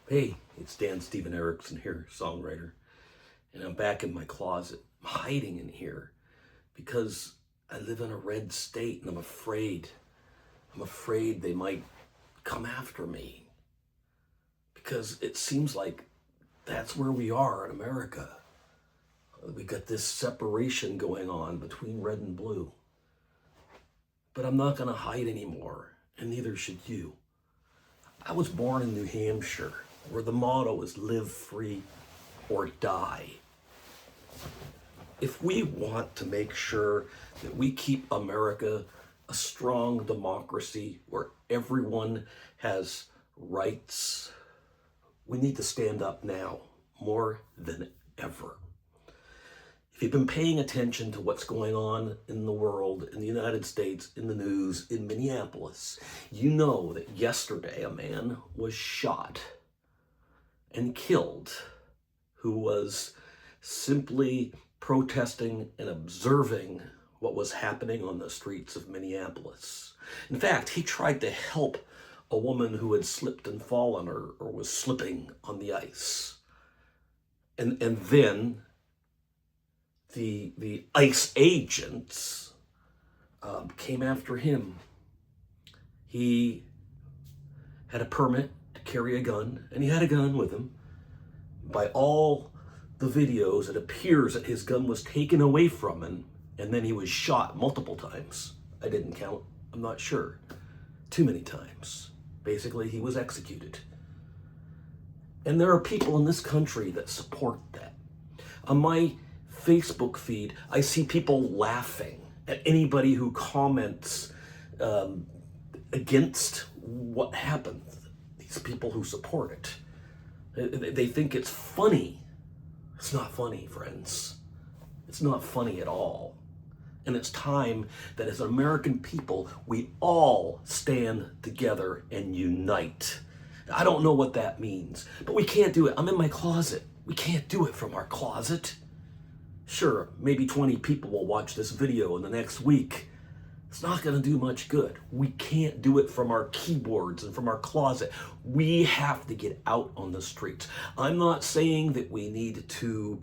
Hey, it's Stephen Erickson here, songwriter, and I'm back in my closet. I'm hiding in here because I live in a red state and I'm afraid. I'm afraid they might come after me because it seems like that's where we are in America. We got this separation going on between red and blue. But I'm not going to hide anymore, and neither should you. I was born in New Hampshire, where the motto is live free or die. If we want to make sure that we keep America a strong democracy where everyone has rights, we need to stand up now more than ever. If you've been paying attention to what's going on in the world, in the United States, in the news, in Minneapolis, you know that yesterday a man was shot and killed who was simply protesting and observing what was happening on the streets of Minneapolis. In fact, he tried to help a woman who had slipped and fallen or was slipping on the ice. And then the ICE agents came after him. He had a permit to carry a gun, and he had a gun with him. By all the videos, it appears that his gun was taken away from him, and then he was shot multiple times. I didn't count, I'm not sure. Too many times. Basically, he was executed. And there are people in this country that support that. On my Facebook feed, I see people laughing at anybody who comments against what happened. These people who support it. They think it's funny. It's not funny, friends. It's not funny at all. And it's time that as American people, we all stand together and unite. I don't know what that means, but we can't do it. I'm in my closet. We can't do it from our closet. Sure, maybe 20 people will watch this video in the next week. It's not going to do much good. We can't do it from our keyboards and from our closet. We have to get out on the streets. I'm not saying that we need to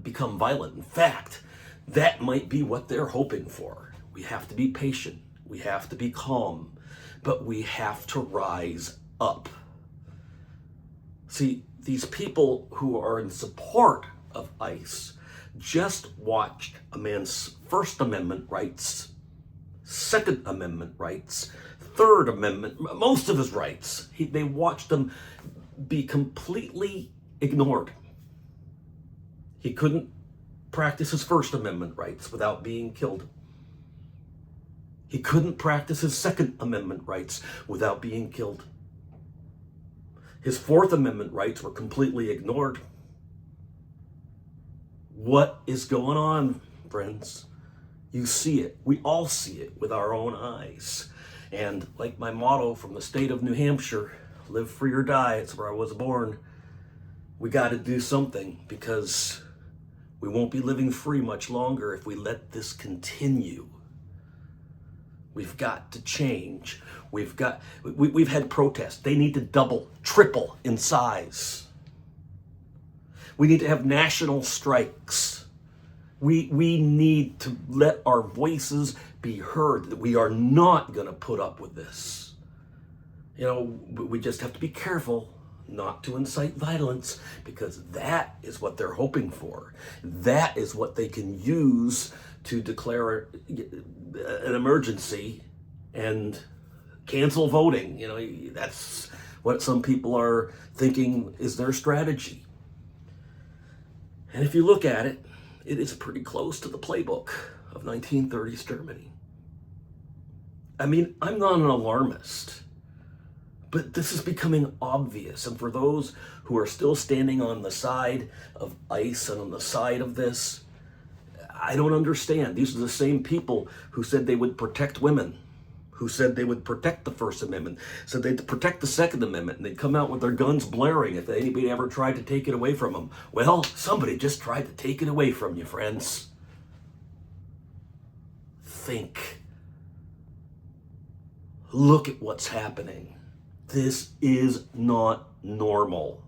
become violent. In fact, that might be what they're hoping for. We have to be patient. We have to be calm. But we have to rise up. See, these people who are in support of ICE just watched a man's First Amendment rights, Second Amendment rights, Third Amendment, most of his rights. They watched them be completely ignored. He couldn't practice his First Amendment rights without being killed. He couldn't practice his Second Amendment rights without being killed. His Fourth Amendment rights were completely ignored. What is going on, friends? You see it. We all see it with our own eyes. And like my motto from the state of New Hampshire, live free or die, it's where I was born. We got to do something because we won't be living free much longer if we let this continue. We've got to change. We've had protests. They need to double, triple in size. We need to have national strikes. We need to let our voices be heard. We are not going to put up with this. You know, we just have to be careful not to incite violence because that is what they're hoping for. That is what they can use to declare an emergency and cancel voting. You know, that's what some people are thinking is their strategy. And if you look at it, it is pretty close to the playbook of 1930s Germany. I mean, I'm not an alarmist, but this is becoming obvious. And for those who are still standing on the side of ICE and on the side of this, I don't understand. These are the same people who said they would protect women, who said they would protect the First Amendment, said they'd protect the Second Amendment, and they'd come out with their guns blaring if anybody ever tried to take it away from them. Well, somebody just tried to take it away from you, friends. Think. Look at what's happening. This is not normal.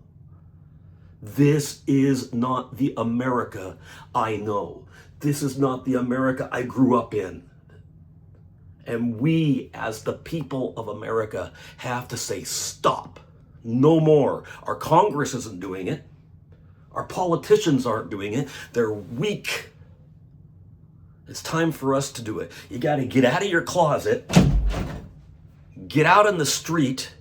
This is not the America I know. This is not the America I grew up in. And we, as the people of America, have to say stop. No more. Our Congress isn't doing it. Our politicians aren't doing it. They're weak. It's time for us to do it. You got to get out of your closet, get out in the street,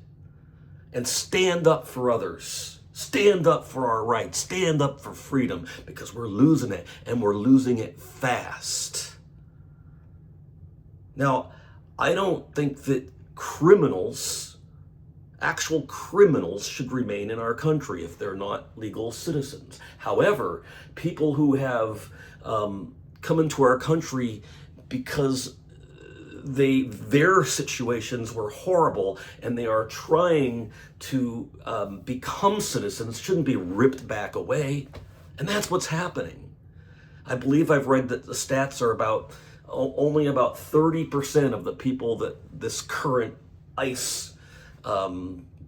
and stand up for others. Stand up for our rights. Stand up for freedom, because we're losing it, and we're losing it fast. Now, I don't think that actual criminals should remain in our country if they're not legal citizens. However, people who have come into our country because their situations were horrible and they are trying to become citizens shouldn't be ripped back away. And that's what's happening. I believe I've read that the stats are only about 30% of the people that this current ICE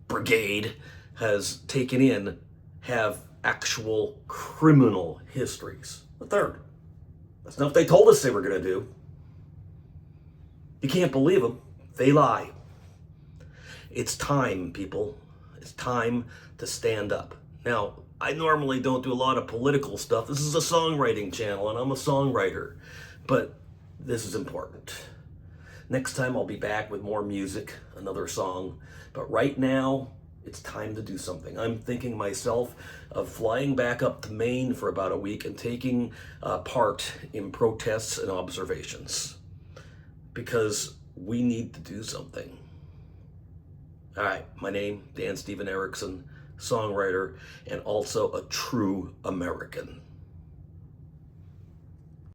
brigade has taken in have actual criminal histories. A third. That's not what they told us they were going to do. You can't believe them. They lie. It's time, people. It's time to stand up. Now, I normally don't do a lot of political stuff. This is a songwriting channel, and I'm a songwriter. But this is important. Next time I'll be back with more music, another song. But right now, it's time to do something. I'm thinking myself of flying back up to Maine for about a week and taking part in protests and observations. Because we need to do something. All right, my name, Dan Stephen Erickson, songwriter, and also a true American.